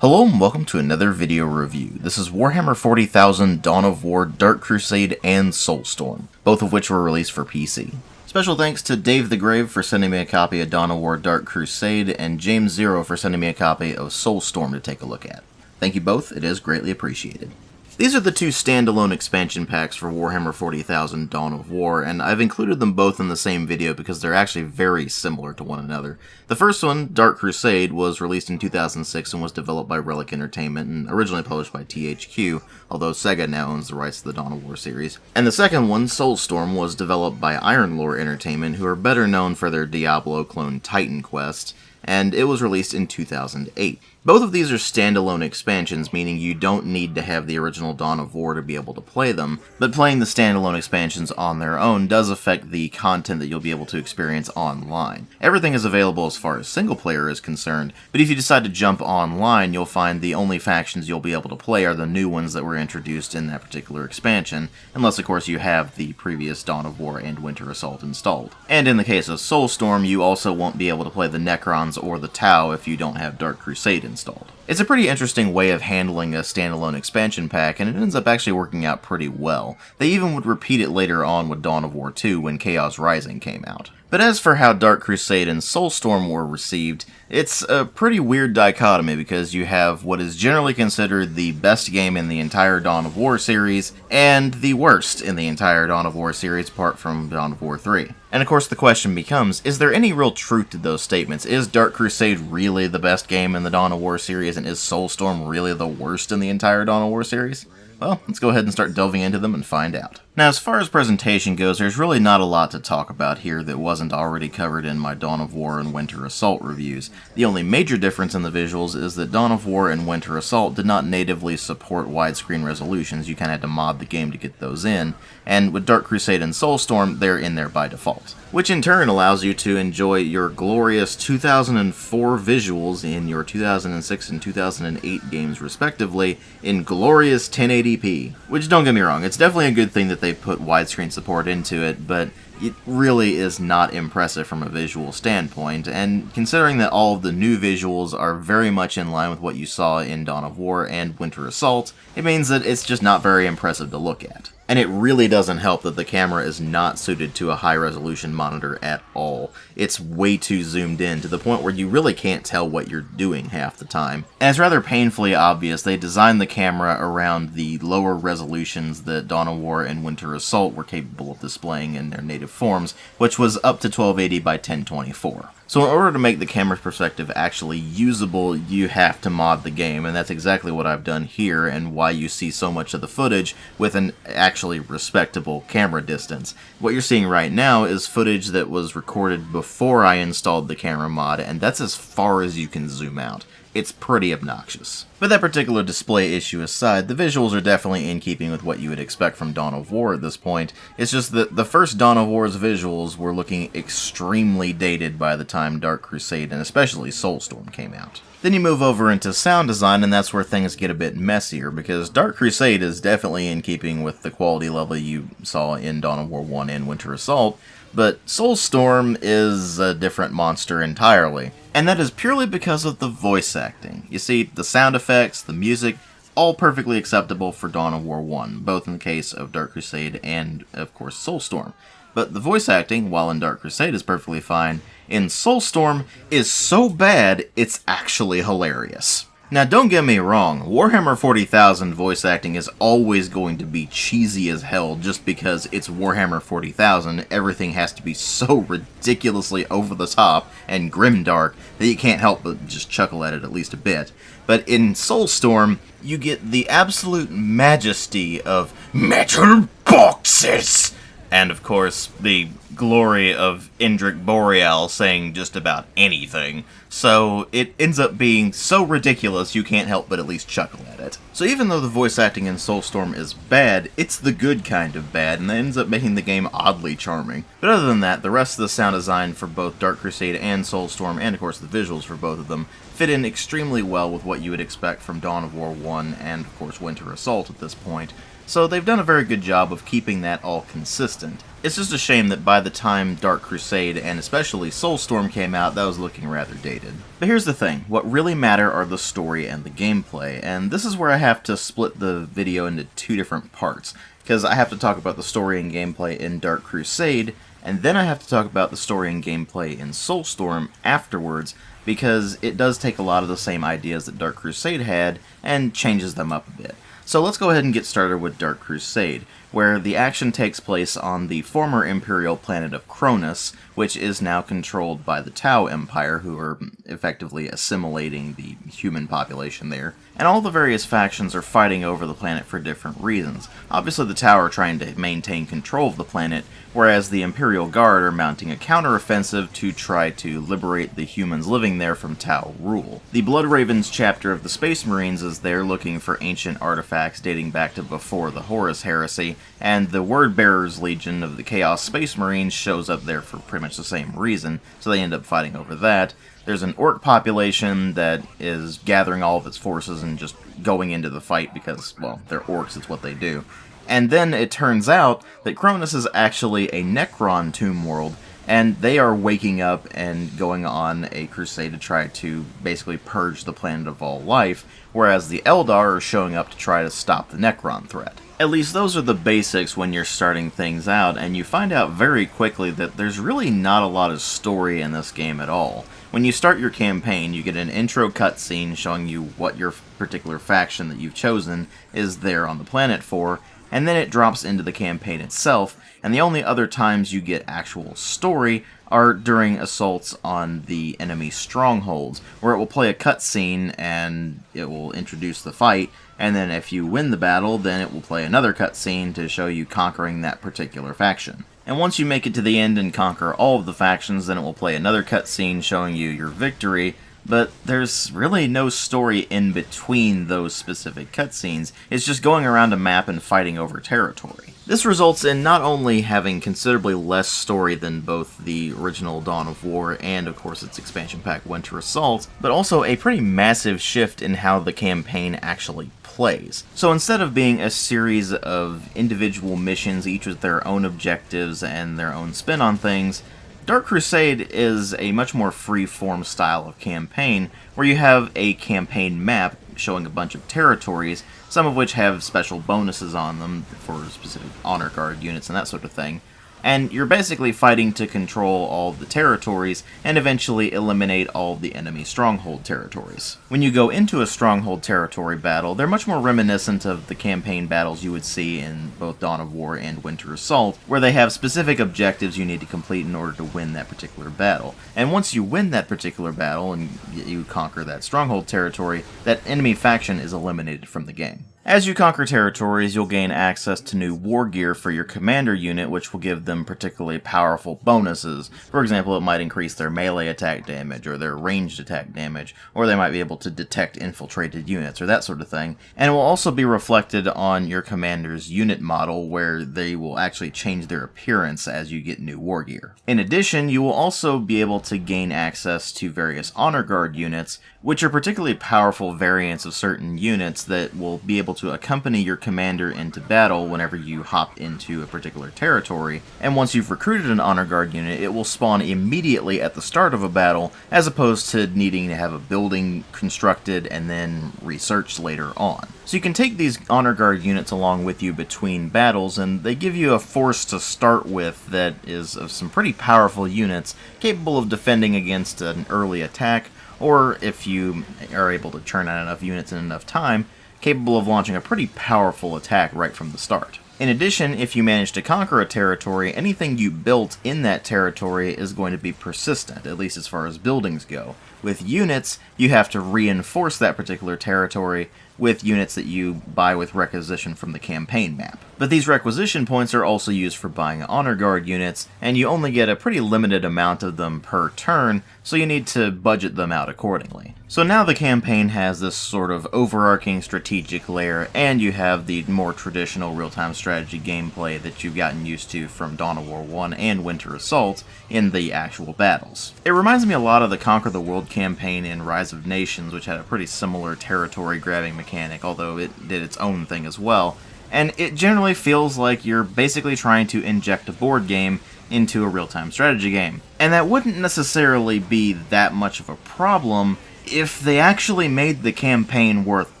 Hello and welcome to another video review. This is Warhammer 40,000, Dawn of War, Dark Crusade, and Soulstorm, both of which were released for PC. Special thanks to Dave the Grave for sending me a copy of Dawn of War, Dark Crusade, and James Zero for sending me a copy of Soulstorm to take a look at. Thank you both, it is greatly appreciated. These are the two standalone expansion packs for Warhammer 40,000 Dawn of War, and I've included them both in the same video because they're actually very similar to one another. The first one, Dark Crusade, was released in 2006 and was developed by Relic Entertainment and originally published by THQ, although Sega now owns the rights to the Dawn of War series. And the second one, Soulstorm, was developed by Ironlore Entertainment, who are better known for their Diablo clone Titan Quest, and it was released in 2008. Both of these are standalone expansions, meaning you don't need to have the original Dawn of War to be able to play them, but playing the standalone expansions on their own does affect the content that you'll be able to experience online. Everything is available as far as single player is concerned, but if you decide to jump online, you'll find the only factions you'll be able to play are the new ones that were introduced in that particular expansion, unless of course you have the previous Dawn of War and Winter Assault installed. And in the case of Soulstorm, you also won't be able to play the Necrons or the Tau if you don't have Dark Crusade installed. It's a pretty interesting way of handling a standalone expansion pack, and it ends up actually working out pretty well. They even would repeat it later on with Dawn of War 2 when Chaos Rising came out. But as for how Dark Crusade and Soulstorm were received, it's a pretty weird dichotomy because you have what is generally considered the best game in the entire Dawn of War series, and the worst in the entire Dawn of War series apart from Dawn of War 3. And of course the question becomes, is there any real truth to those statements? Is Dark Crusade really the best game in the Dawn of War series, and is Soulstorm really the worst in the entire Dawn of War series? Well, let's go ahead and start delving into them and find out. Now, as far as presentation goes, there's really not a lot to talk about here that wasn't already covered in my Dawn of War and Winter Assault reviews. The only major difference in the visuals is that Dawn of War and Winter Assault did not natively support widescreen resolutions. You kind of had to mod the game to get those in, and with Dark Crusade and Soulstorm, they're in there by default. Which in turn allows you to enjoy your glorious 2004 visuals in your 2006 and 2008 games respectively in glorious 1080p. Which, don't get me wrong, it's definitely a good thing that they put widescreen support into it, but it really is not impressive from a visual standpoint, and considering that all of the new visuals are very much in line with what you saw in Dawn of War and Winter Assault, it means that it's just not very impressive to look at. And it really doesn't help that the camera is not suited to a high-resolution monitor at all. It's way too zoomed in, to the point where you really can't tell what you're doing half the time. And it's rather painfully obvious they designed the camera around the lower resolutions that Dawn of War and Winter Assault were capable of displaying in their native forms, which was up to 1280 by 1024. So in order to make the camera's perspective actually usable, you have to mod the game, and that's exactly what I've done here, and why you see so much of the footage with an actually respectable camera distance. What you're seeing right now is footage that was recorded before I installed the camera mod, and that's as far as you can zoom out. It's pretty obnoxious. But that particular display issue aside, the visuals are definitely in keeping with what you would expect from Dawn of War at this point. It's just that the first Dawn of War's visuals were looking extremely dated by the time Dark Crusade and especially Soulstorm came out. Then you move over into sound design, and that's where things get a bit messier, because Dark Crusade is definitely in keeping with the quality level you saw in Dawn of War 1 and Winter Assault, but Soulstorm is a different monster entirely. And that is purely because of the voice acting. You see, the sound effects, the music, all perfectly acceptable for Dawn of War 1, both in the case of Dark Crusade and, of course, Soulstorm. But the voice acting, while in Dark Crusade is perfectly fine, in Soulstorm is so bad it's actually hilarious. Now don't get me wrong, Warhammer 40,000 voice acting is always going to be cheesy as hell just because it's Warhammer 40,000. Everything has to be so ridiculously over the top and grimdark that you can't help but just chuckle at it at least a bit. But in Soulstorm, you get the absolute majesty of metal boxes! And of course, the glory of Indrik Boreal saying just about anything. So it ends up being so ridiculous you can't help but at least chuckle at it. So even though the voice acting in Soulstorm is bad, it's the good kind of bad, and that ends up making the game oddly charming. But other than that, the rest of the sound design for both Dark Crusade and Soulstorm, and of course the visuals for both of them, fit in extremely well with what you would expect from Dawn of War 1 and of course Winter Assault at this point. So they've done a very good job of keeping that all consistent. It's just a shame that by the time Dark Crusade and especially Soulstorm came out, that was looking rather dated. But here's the thing, what really matter are the story and the gameplay, and this is where I have to split the video into two different parts, because I have to talk about the story and gameplay in Dark Crusade, and then I have to talk about the story and gameplay in Soulstorm afterwards, because it does take a lot of the same ideas that Dark Crusade had and changes them up a bit. So let's go ahead and get started with Dark Crusade, where the action takes place on the former Imperial planet of Cronus, which is now controlled by the Tau Empire, who are effectively assimilating the human population there. And all the various factions are fighting over the planet for different reasons. Obviously the Tau are trying to maintain control of the planet, whereas the Imperial Guard are mounting a counteroffensive to try to liberate the humans living there from Tau rule. The Blood Ravens chapter of the Space Marines is there looking for ancient artifacts dating back to before the Horus Heresy, and the Word Bearers Legion of the Chaos Space Marines shows up there for pretty much the same reason, so they end up fighting over that. There's an orc population that is gathering all of its forces and just going into the fight because, well, they're orcs, it's what they do. And then it turns out that Cronus is actually a Necron tomb world, and they are waking up and going on a crusade to try to basically purge the planet of all life, whereas the Eldar are showing up to try to stop the Necron threat. At least those are the basics when you're starting things out, and you find out very quickly that there's really not a lot of story in this game at all. When you start your campaign, you get an intro cutscene showing you what your particular faction that you've chosen is there on the planet for, and then it drops into the campaign itself, and the only other times you get actual story are during assaults on the enemy strongholds, where it will play a cutscene and it will introduce the fight, and then if you win the battle, then it will play another cutscene to show you conquering that particular faction. And once you make it to the end and conquer all of the factions, then it will play another cutscene showing you your victory, but there's really no story in between those specific cutscenes. It's just going around a map and fighting over territory. This results in not only having considerably less story than both the original Dawn of War and, of course, its expansion pack Winter Assault, but also a pretty massive shift in how the campaign actually plays. So instead of being a series of individual missions, each with their own objectives and their own spin on things, Dark Crusade is a much more free-form style of campaign, where you have a campaign map showing a bunch of territories, some of which have special bonuses on them for specific honor guard units and that sort of thing. And you're basically fighting to control all the territories and eventually eliminate all the enemy stronghold territories. When you go into a stronghold territory battle, they're much more reminiscent of the campaign battles you would see in both Dawn of War and Winter Assault, where they have specific objectives you need to complete in order to win that particular battle. And once you win that particular battle and you conquer that stronghold territory, that enemy faction is eliminated from the game. As you conquer territories, you'll gain access to new war gear for your commander unit, which will give them particularly powerful bonuses. For example, it might increase their melee attack damage, or their ranged attack damage, or they might be able to detect infiltrated units, or that sort of thing. And it will also be reflected on your commander's unit model, where they will actually change their appearance as you get new war gear. In addition, you will also be able to gain access to various honor guard units, which are particularly powerful variants of certain units that will be able to accompany your commander into battle whenever you hop into a particular territory, and once you've recruited an honor guard unit, it will spawn immediately at the start of a battle, as opposed to needing to have a building constructed and then researched later on. So you can take these honor guard units along with you between battles, and they give you a force to start with that is of some pretty powerful units, capable of defending against an early attack, or if you are able to churn out enough units in enough time, capable of launching a pretty powerful attack right from the start. In addition, if you manage to conquer a territory, anything you built in that territory is going to be persistent, at least as far as buildings go. With units, you have to reinforce that particular territory with units that you buy with requisition from the campaign map. But these requisition points are also used for buying honor guard units, and you only get a pretty limited amount of them per turn, so you need to budget them out accordingly. So now the campaign has this sort of overarching strategic layer, and you have the more traditional real-time strategy gameplay that you've gotten used to from Dawn of War 1 and Winter Assault in the actual battles. It reminds me a lot of the Conquer the World campaign in Rise of Nations, which had a pretty similar territory grabbing mechanic, although it did its own thing as well. and it generally feels like you're basically trying to inject a board game into a real-time strategy game. And that wouldn't necessarily be that much of a problem if they actually made the campaign worth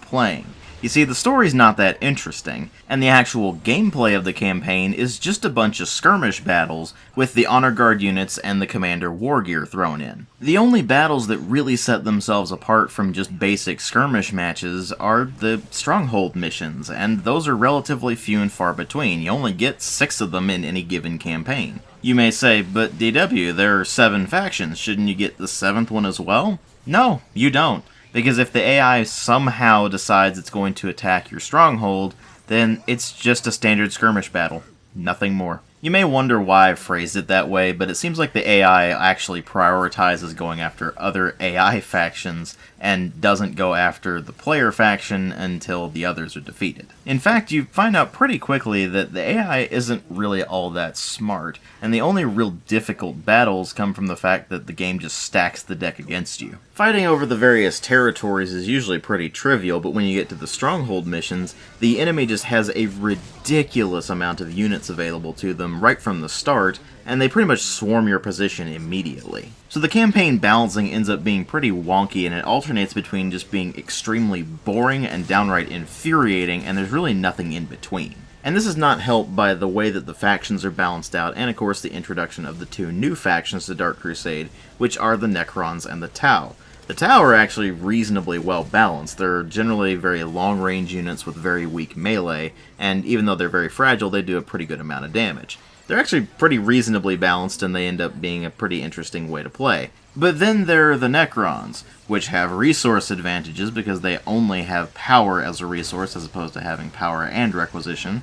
playing. You see, the story's not that interesting, and the actual gameplay of the campaign is just a bunch of skirmish battles with the Honor Guard units and the Commander war gear thrown in. The only battles that really set themselves apart from just basic skirmish matches are the Stronghold missions, and those are relatively few and far between. You only get 6 of them in any given campaign. You may say, but DW, there are 7 factions, shouldn't you get the 7th one as well? No, you don't. Because if the AI somehow decides it's going to attack your stronghold, then it's just a standard skirmish battle. Nothing more. You may wonder why I phrased it that way, but it seems like the AI actually prioritizes going after other AI factions and doesn't go after the player faction until the others are defeated. In fact, you find out pretty quickly that the AI isn't really all that smart, and the only real difficult battles come from the fact that the game just stacks the deck against you. Fighting over the various territories is usually pretty trivial, but when you get to the Stronghold missions, the enemy just has a ridiculous amount of units available to them right from the start, and they pretty much swarm your position immediately. So the campaign balancing ends up being pretty wonky, and it alternates between just being extremely boring and downright infuriating, and there's really nothing in between. And this is not helped by the way that the factions are balanced out, and of course the introduction of the 2 new factions to Dark Crusade, which are the Necrons and the Tau. The Tau are actually reasonably well balanced. They're generally very long-range units with very weak melee, and even though they're very fragile, they do a pretty good amount of damage. They're actually pretty reasonably balanced, and they end up being a pretty interesting way to play. But then there are the Necrons, which have resource advantages because they only have power as a resource as opposed to having power and requisition.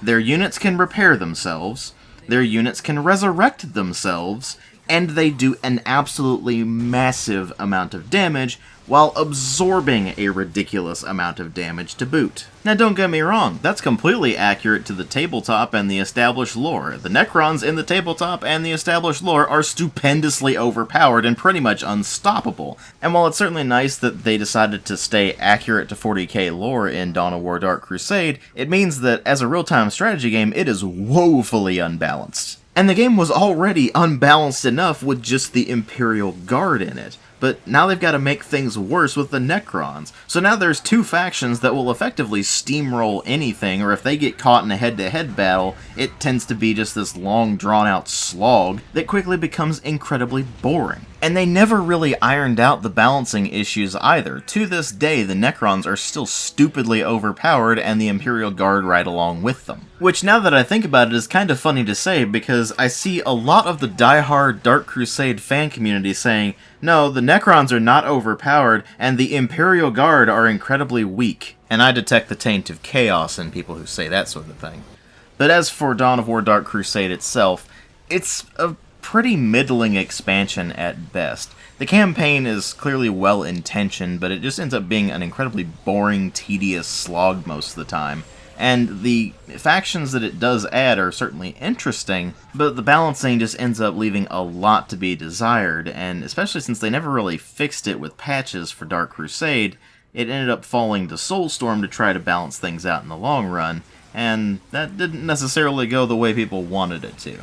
Their units can repair themselves, their units can resurrect themselves, and they do an absolutely massive amount of damage while absorbing a ridiculous amount of damage to boot. Now don't get me wrong, that's completely accurate to the tabletop and the established lore. The Necrons in the tabletop and the established lore are stupendously overpowered and pretty much unstoppable. And while it's certainly nice that they decided to stay accurate to 40k lore in Dawn of War Dark Crusade, it means that as a real-time strategy game, it is woefully unbalanced. And the game was already unbalanced enough with just the Imperial Guard in it. But now they've got to make things worse with the Necrons. So now there's 2 factions that will effectively steamroll anything, or if they get caught in a head-to-head battle, it tends to be just this long, drawn-out slog that quickly becomes incredibly boring. And they never really ironed out the balancing issues either. To this day, the Necrons are still stupidly overpowered, and the Imperial Guard right along with them. Which, now that I think about it, is kind of funny to say, because I see a lot of the die-hard Dark Crusade fan community saying, no, the Necrons are not overpowered, and the Imperial Guard are incredibly weak. And I detect the taint of chaos in people who say that sort of thing. But as for Dawn of War Dark Crusade itself, it's a pretty middling expansion at best. The campaign is clearly well-intentioned, but it just ends up being an incredibly boring, tedious slog most of the time. And the factions that it does add are certainly interesting, but the balancing just ends up leaving a lot to be desired, and especially since they never really fixed it with patches for Dark Crusade, it ended up falling to Soulstorm to try to balance things out in the long run, and that didn't necessarily go the way people wanted it to.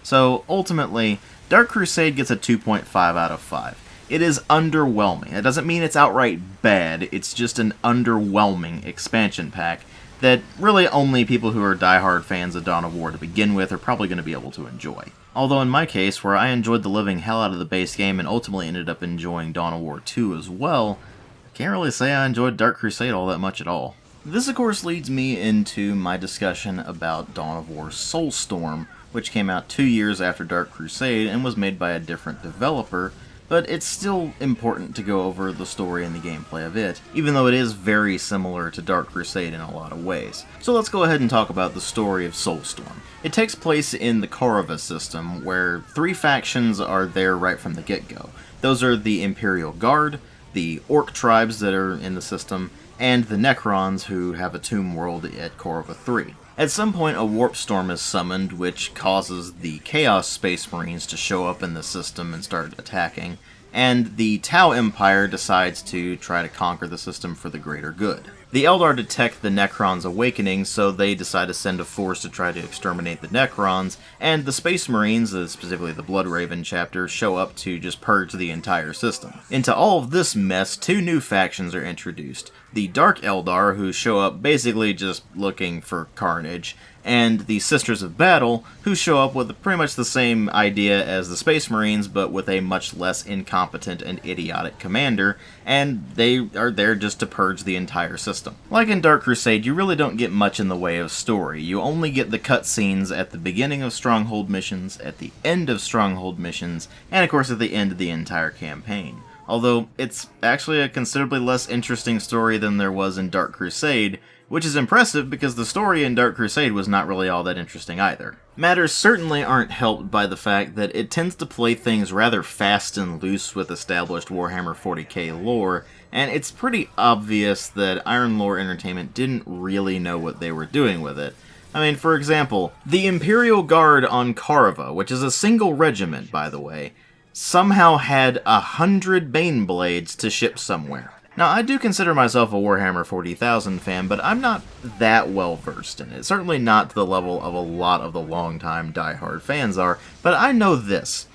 So ultimately, Dark Crusade gets a 2.5 out of 5. It is underwhelming. That doesn't mean it's outright bad, it's just an underwhelming expansion pack that really only people who are diehard fans of Dawn of War to begin with are probably going to be able to enjoy. Although in my case, where I enjoyed the living hell out of the base game and ultimately ended up enjoying Dawn of War 2 as well, I can't really say I enjoyed Dark Crusade all that much at all. This of course leads me into my discussion about Dawn of War Soulstorm, which came out 2 years after Dark Crusade and was made by a different developer, but it's still important to go over the story and the gameplay of it, even though it is very similar to Dark Crusade in a lot of ways. So let's go ahead and talk about the story of Soulstorm. It takes place in the Korova system, where 3 factions are there right from the get-go. Those are the Imperial Guard, the Orc tribes that are in the system, and the Necrons who have a tomb world at Korova 3. At some point, a warp storm is summoned, which causes the Chaos Space Marines to show up in the system and start attacking, and the Tau Empire decides to try to conquer the system for the greater good. The Eldar detect the Necrons awakening, so they decide to send a force to try to exterminate the Necrons, and the Space Marines, specifically the Bloodraven chapter, show up to just purge the entire system. Into all of this mess, two new factions are introduced. The Dark Eldar, who show up basically just looking for carnage, and the Sisters of Battle, who show up with pretty much the same idea as the Space Marines, but with a much less incompetent and idiotic commander, and they are there just to purge the entire system. Like in Dark Crusade, you really don't get much in the way of story. You only get the cutscenes at the beginning of Stronghold missions, at the end of Stronghold missions, and of course at the end of the entire campaign. Although, it's actually a considerably less interesting story than there was in Dark Crusade, which is impressive because the story in Dark Crusade was not really all that interesting either. Matters certainly aren't helped by the fact that it tends to play things rather fast and loose with established Warhammer 40k lore, and it's pretty obvious that Iron Lore Entertainment didn't really know what they were doing with it. I mean, for example, the Imperial Guard on Karva, which is a single regiment, by the way, somehow had 100 Baneblades to ship somewhere. Now, I do consider myself a Warhammer 40,000 fan, but I'm not that well versed in it. Certainly not to the level of a lot of the longtime diehard fans are, but I know this.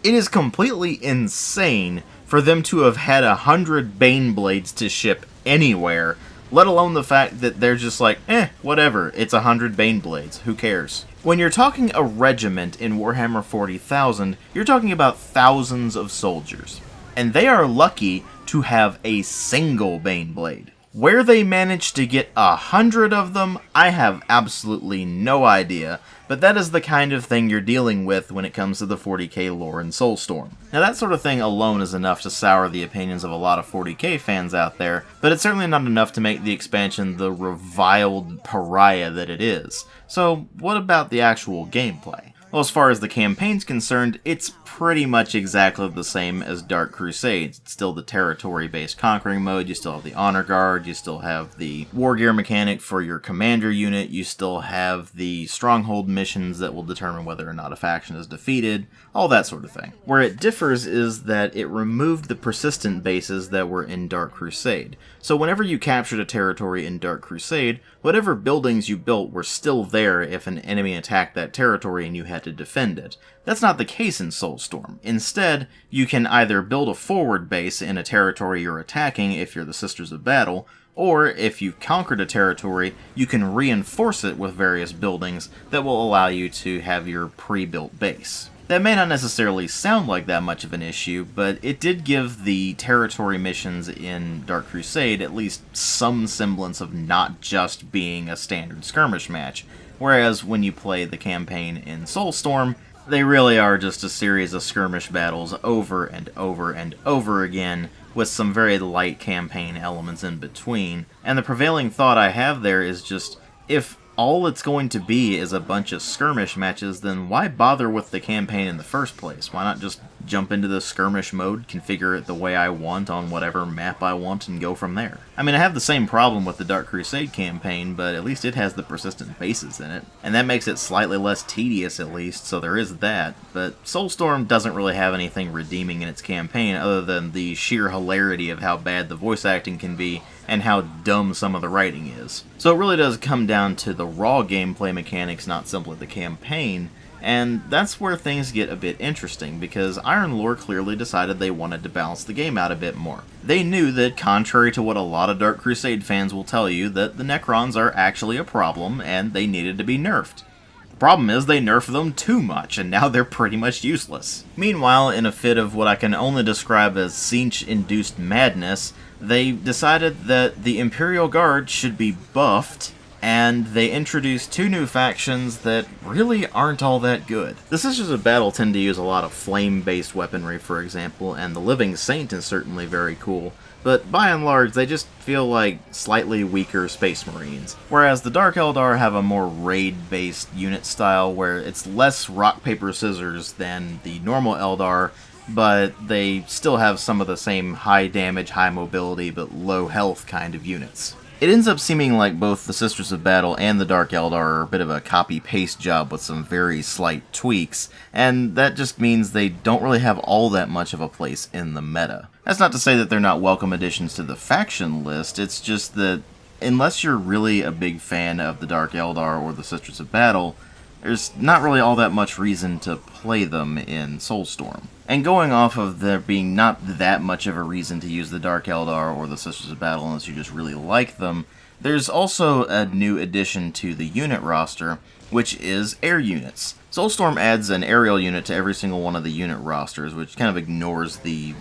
It is completely insane for them to have had 100 Baneblades to ship anywhere, let alone the fact that they're just like, whatever, it's 100 Baneblades, who cares? When you're talking a regiment in Warhammer 40,000, you're talking about thousands of soldiers. And they are lucky to have a single Baneblade. Where they managed to get 100 of them, I have absolutely no idea, but that is the kind of thing you're dealing with when it comes to the 40k lore in Soulstorm. Now that sort of thing alone is enough to sour the opinions of a lot of 40k fans out there, but it's certainly not enough to make the expansion the reviled pariah that it is. So what about the actual gameplay? Well, as far as the campaign's concerned, it's pretty much exactly the same as Dark Crusade. It's still the territory-based conquering mode, you still have the Honor Guard, you still have the War Gear mechanic for your commander unit, you still have the Stronghold missions that will determine whether or not a faction is defeated, all that sort of thing. Where it differs is that it removed the persistent bases that were in Dark Crusade. So whenever you captured a territory in Dark Crusade, whatever buildings you built were still there if an enemy attacked that territory and you had to defend it. That's not the case in Soulstorm. Instead, you can either build a forward base in a territory you're attacking if you're the Sisters of Battle, or if you've conquered a territory, you can reinforce it with various buildings that will allow you to have your pre-built base. That may not necessarily sound like that much of an issue, but it did give the territory missions in Dark Crusade at least some semblance of not just being a standard skirmish match, whereas when you play the campaign in Soulstorm, they really are just a series of skirmish battles over and over and over again, with some very light campaign elements in between. And the prevailing thought I have there is just, if all it's going to be is a bunch of skirmish matches, then why bother with the campaign in the first place? Why not just jump into the skirmish mode, configure it the way I want on whatever map I want, and go from there? I mean, I have the same problem with the Dark Crusade campaign, but at least it has the persistent bases in it, and that makes it slightly less tedious at least, so there is that. But Soulstorm doesn't really have anything redeeming in its campaign other than the sheer hilarity of how bad the voice acting can be and how dumb some of the writing is. So it really does come down to the raw gameplay mechanics, not simply the campaign, and that's where things get a bit interesting, because Iron Lore clearly decided they wanted to balance the game out a bit more. They knew that, contrary to what a lot of Dark Crusade fans will tell you, that the Necrons are actually a problem, and they needed to be nerfed. The problem is they nerfed them too much, and now they're pretty much useless. Meanwhile, in a fit of what I can only describe as Siege-induced madness, they decided that the Imperial Guard should be buffed, and they introduced two new factions that really aren't all that good. The Sisters of Battle tend to use a lot of flame-based weaponry, for example, and the Living Saint is certainly very cool, but by and large they just feel like slightly weaker Space Marines. Whereas the Dark Eldar have a more raid-based unit style where it's less rock, paper, scissors than the normal Eldar, but they still have some of the same high damage, high mobility, but low health kind of units. It ends up seeming like both the Sisters of Battle and the Dark Eldar are a bit of a copy-paste job with some very slight tweaks, and that just means they don't really have all that much of a place in the meta. That's not to say that they're not welcome additions to the faction list, it's just that unless you're really a big fan of the Dark Eldar or the Sisters of Battle, there's not really all that much reason to play them in Soulstorm. And going off of there being not that much of a reason to use the Dark Eldar or the Sisters of Battle unless you just really like them, there's also a new addition to the unit roster, which is air units. Soulstorm adds an aerial unit to every single one of the unit rosters, which kind of ignores the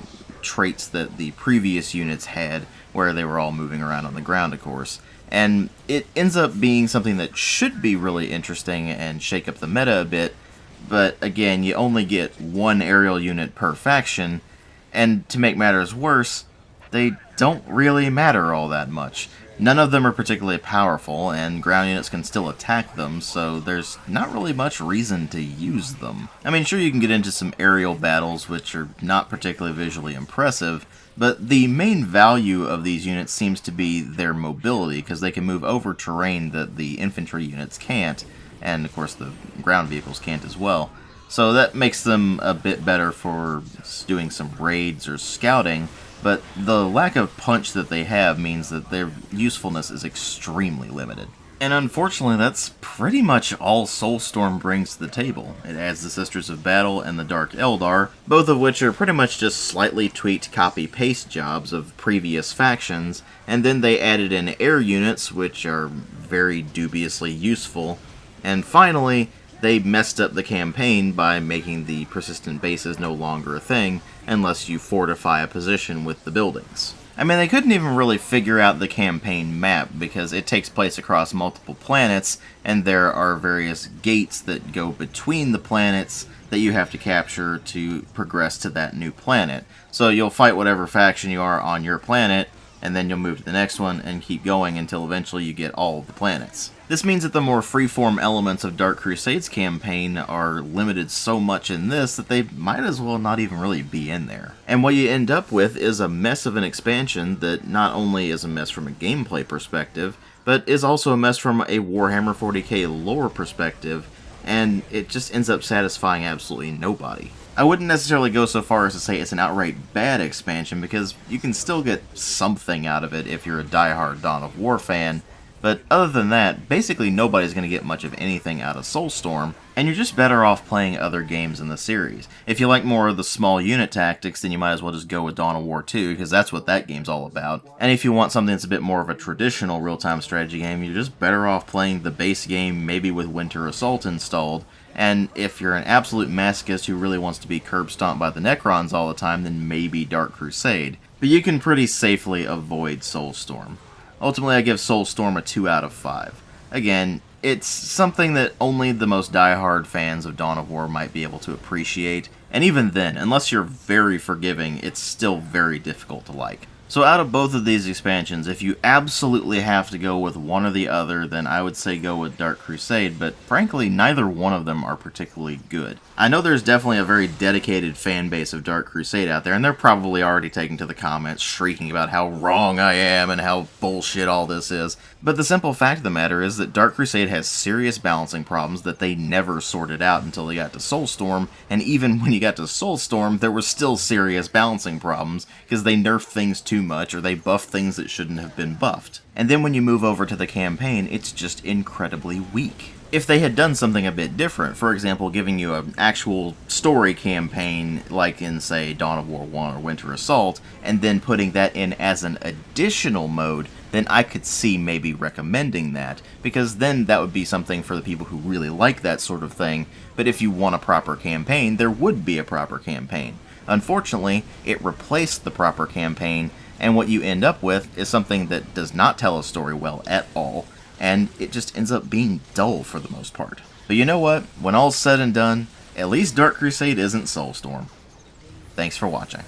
traits that the previous units had, where they were all moving around on the ground, of course. And it ends up being something that should be really interesting and shake up the meta a bit, but again, you only get one aerial unit per faction, and to make matters worse, they don't really matter all that much. None of them are particularly powerful, and ground units can still attack them, so there's not really much reason to use them. I mean, sure, you can get into some aerial battles, which are not particularly visually impressive, but the main value of these units seems to be their mobility, because they can move over terrain that the infantry units can't, and of course the ground vehicles can't as well. So that makes them a bit better for doing some raids or scouting, but the lack of punch that they have means that their usefulness is extremely limited. And unfortunately, that's pretty much all Soulstorm brings to the table. It adds the Sisters of Battle and the Dark Eldar, both of which are pretty much just slightly tweaked copy-paste jobs of previous factions, and then they added in air units, which are very dubiously useful, and finally, they messed up the campaign by making the persistent bases no longer a thing, unless you fortify a position with the buildings. I mean, they couldn't even really figure out the campaign map, because it takes place across multiple planets, and there are various gates that go between the planets that you have to capture to progress to that new planet. So you'll fight whatever faction you are on your planet, and then you'll move to the next one and keep going until eventually you get all of the planets. This means that the more freeform elements of Dark Crusade's campaign are limited so much in this that they might as well not even really be in there. And what you end up with is a mess of an expansion that not only is a mess from a gameplay perspective, but is also a mess from a Warhammer 40k lore perspective, and it just ends up satisfying absolutely nobody. I wouldn't necessarily go so far as to say it's an outright bad expansion, because you can still get something out of it if you're a diehard Dawn of War fan, but other than that, basically nobody's going to get much of anything out of Soulstorm, and you're just better off playing other games in the series. If you like more of the small unit tactics, then you might as well just go with Dawn of War 2, because that's what that game's all about. And if you want something that's a bit more of a traditional real-time strategy game, you're just better off playing the base game, maybe with Winter Assault installed. And if you're an absolute masochist who really wants to be curb-stomped by the Necrons all the time, then maybe Dark Crusade. But you can pretty safely avoid Soulstorm. Ultimately, I give Soulstorm a 2 out of 5. Again, it's something that only the most diehard fans of Dawn of War might be able to appreciate, and even then, unless you're very forgiving, it's still very difficult to like. So out of both of these expansions, if you absolutely have to go with one or the other, then I would say go with Dark Crusade, but frankly, neither one of them are particularly good. I know there's definitely a very dedicated fan base of Dark Crusade out there, and they're probably already taking to the comments, shrieking about how wrong I am and how bullshit all this is. But the simple fact of the matter is that Dark Crusade has serious balancing problems that they never sorted out until they got to Soulstorm, and even when you got to Soulstorm, there were still serious balancing problems, because they nerfed things too much, or they buffed things that shouldn't have been buffed. And then when you move over to the campaign, it's just incredibly weak. If they had done something a bit different, for example, giving you an actual story campaign, like in, say, Dawn of War 1 or Winter Assault, and then putting that in as an additional mode, then I could see maybe recommending that, because then that would be something for the people who really like that sort of thing. But if you want a proper campaign, there would be a proper campaign. Unfortunately, it replaced the proper campaign, and what you end up with is something that does not tell a story well at all, and it just ends up being dull for the most part. But you know what? When all's said and done, at least Dark Crusade isn't Soulstorm. Thanks for watching.